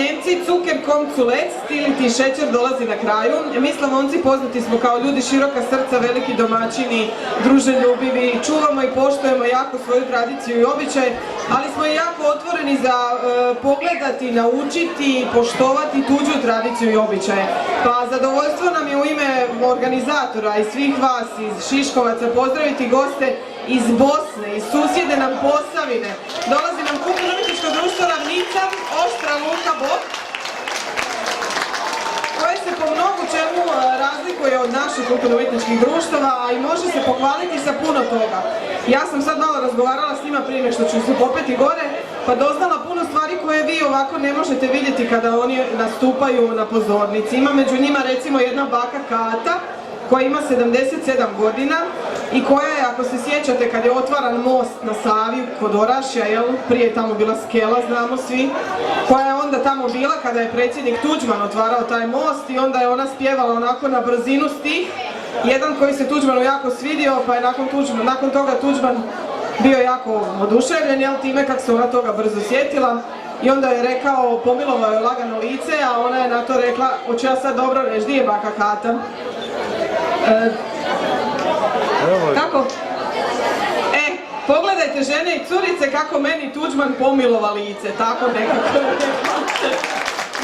Njemci Zucker kommt zuletzt, ili ti šećer dolazi na kraju. Mi Slavonci poznati smo kao ljudi široka srca, veliki domaćini, druželjubivi, čuvamo i poštujemo jako svoju tradiciju i običaj, ali smo i jako otvoreni za pogledati, naučiti, poštovati tuđu tradiciju i običaje. Pa zadovoljstvo nam je u ime organizatora i svih vas iz Šiškovaca pozdraviti goste iz Bosne, iz susjede nam Posavine. Dolazi nam kulturno-umjetničko društvo Ravnica, Oštra Luka, Bok, koje se po mnogo čemu razlikuje od naših kulturno-umjetničkih društava, a i može se pohvaliti sa puno toga. Ja sam sad malo razgovarala s njima prije nego što ću se popeti gore, pa doznala puno stvari koje vi ovako ne možete vidjeti kada oni nastupaju na pozornici. Ima među njima recimo jedna baka Kata, koja ima 77 godina i koja je, ako se sjećate, kad je otvaran most na Savi kod Orašja, prije je tamo bila skela, znamo svi, koja je onda tamo bila kada je predsjednik Tuđman otvarao taj most i onda je ona spjevala onako na brzinu stih, jedan koji se Tuđmanu jako svidio, pa je nakon toga Tuđman bio jako oduševljen, time kako se ona toga brzo sjetila. I onda je rekao, pomilovao je lagano lice, a ona je na to rekla, hoću ja sad dobro reći, di je baka Kata? Kako? Pogledajte žene i curice kako meni Tuđman pomilova lice, tako nekako.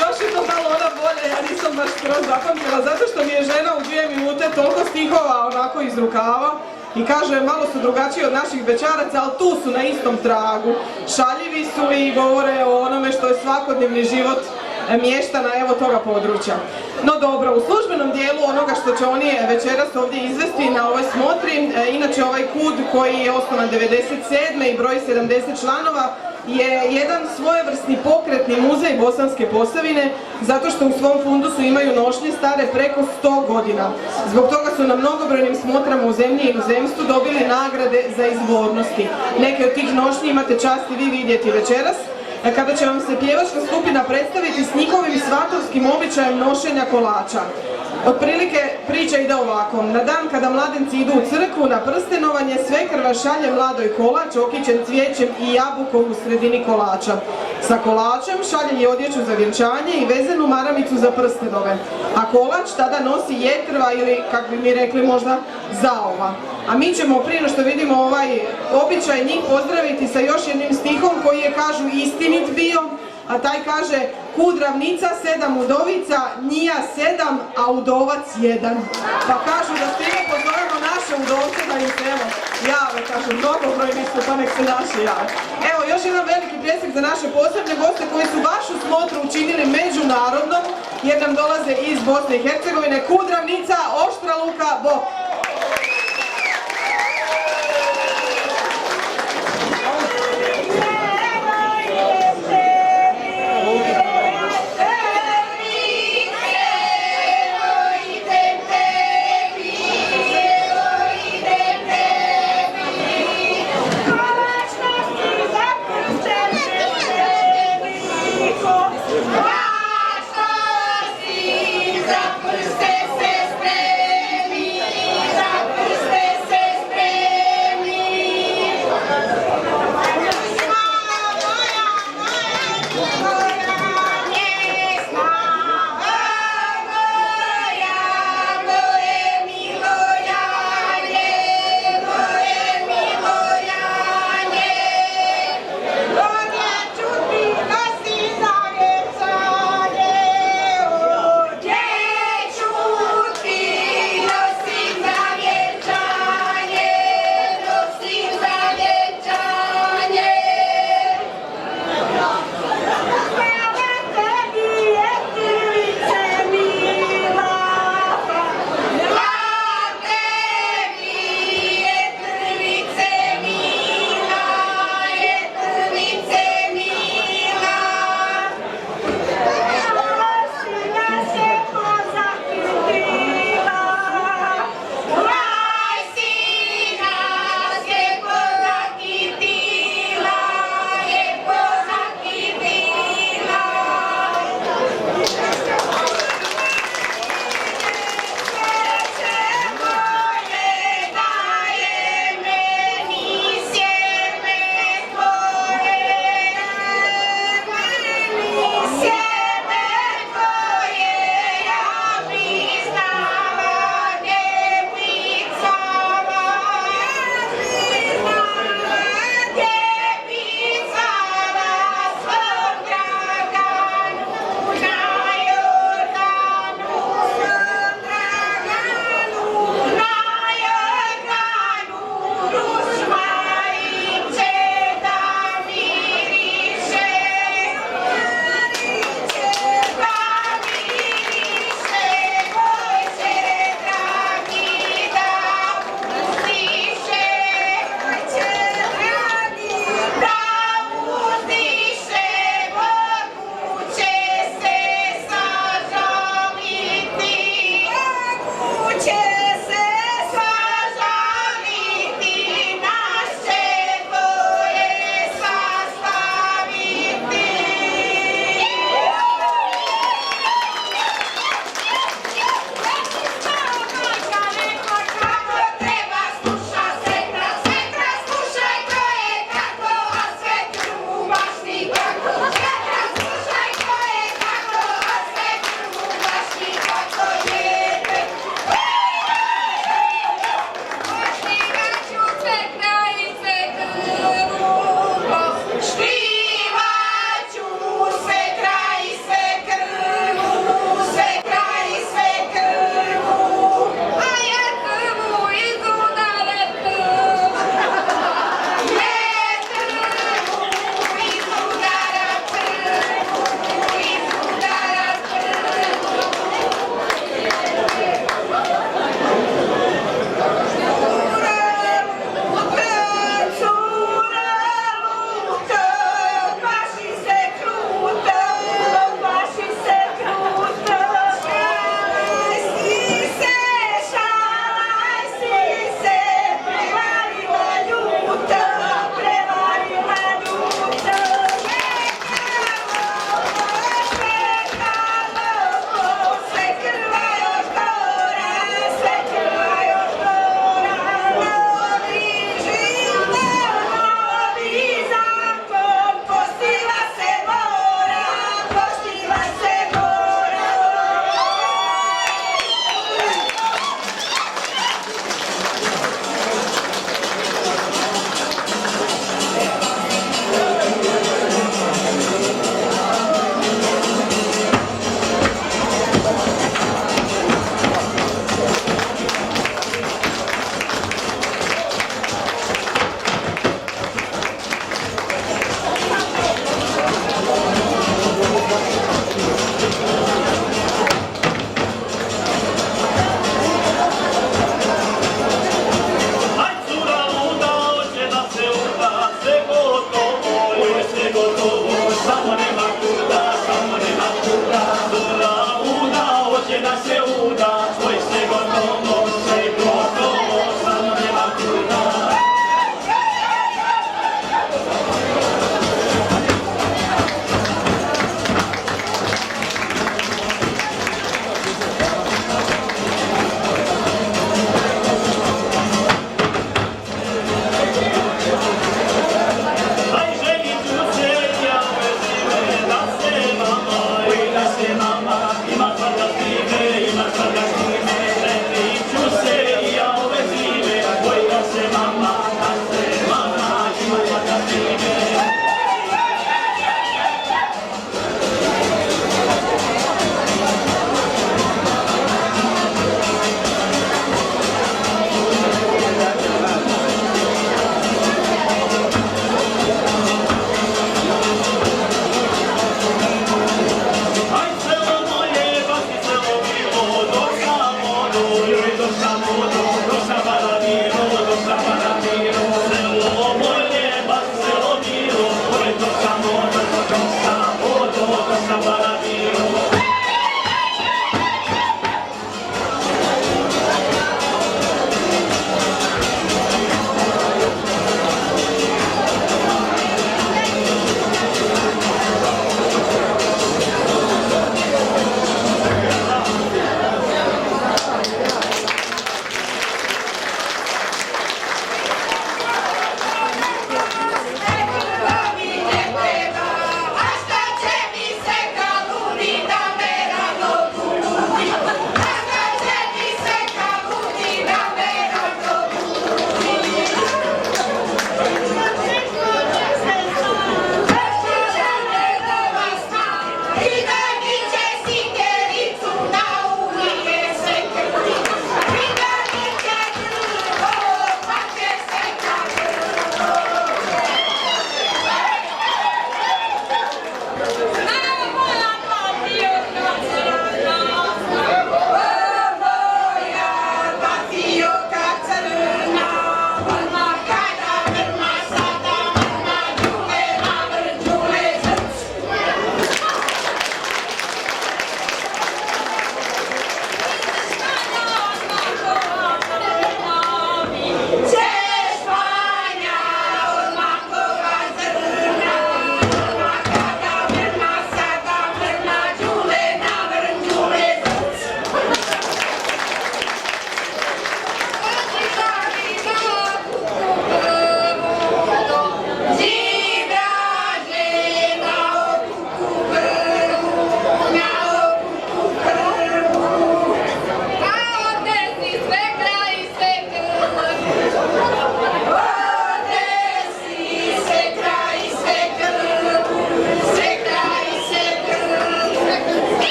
Još je to malo ona bolje, ja nisam baš skroz zapamtila, zato što mi je žena u 2 minute toliko stihova onako iz rukava i kaže, malo su drugačiji od naših Bećaraca, ali tu su na istom tragu. Šaljivi su i govore o onome što je svakodnevni život mještana evo toga područja. No dobro, u službenom dijelu onoga što će oni večeras ovdje izvesti na ovoj smotri, inače ovaj KUD koji je osnovan 1997. i broji 70 članova, je jedan svojevrsni pokretni muzej Bosanske Posavine, zato što u svom fundusu imaju nošnje stare preko 100 godina. Zbog toga su na mnogobrojnim smotrama u zemlji i inozemstvu dobili nagrade za izvornosti. Neke od tih nošnji imate čast i vi vidjeti večeras, kada će vam se pjevačka skupina predstaviti s njihovim svatovskim običajem nošenja kolača. Otprilike priča ide ovako. Na dan kada mladenci idu u crkvu na prstenovanje, svekrva šalje mladoj kolač okićen cvijećem i jabukom u sredini kolača. Sa kolačem šalje i odjeću za vjenčanje i vezenu maramicu za prstenove. A kolač tada nosi jetrva ili, kako bi mi rekli, možda zaova. A mi ćemo prije no što vidimo ovaj običaj njih pozdraviti sa još jednim stihom koji je, kažu, istinit bio, a taj kaže: kud ravnica 7 udovica, njija 7, a udovac 1. Pa kažu da s time pozovemo naše udovce da im se evo jave, kažu, mnogobrojni su, pa nek se naši jave. Evo, još jedan veliki pljesak za naše posebne goste koji su vašu smotru učinili međunarodnom, jer nam dolaze iz Bosne i Hercegovine. KUD Ravnica, Oštra Luka, Bok! Za prste se spremi, za prste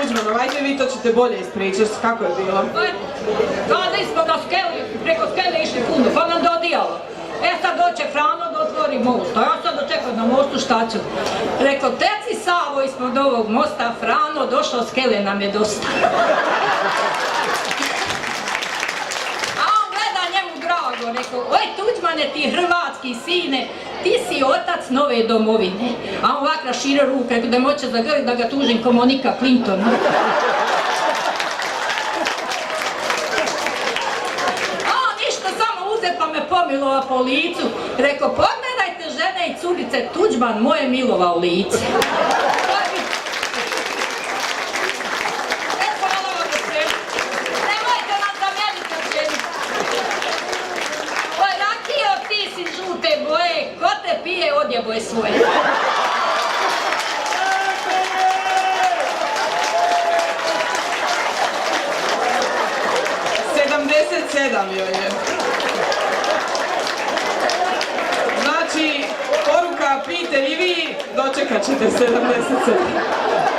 Tuđmanov, ajde vi to ćete bolje ispričati, kako je bilo? Kada smo na skeli, preko skele išli puno, pa nam dodijalo. Sad doće Frano da otvori most, a ja sad dočekam na mostu šta ću. Rekao, teci Savo ispod ovog mosta, Frano, došao skele nam je dosta. A on gleda njemu drago, rekao, oj Tuđmane ti hrvatski sine, ti si otac nove domovine. A on ovak raširio ruke, rekao da moće da ga tužim ko Monika Clintona. Pa me pomilova po licu, rekao, pogledajte žene i curice, Tuđman moje milovao lice. Hvala vam da se, nemojte nam zamijeniti općenicu. Oj, Rakio, ti si žute boje, ko te pije odjebo je svoje. 77 joj je. Znači, poruka, pijte i vi, dočekat ćete 77.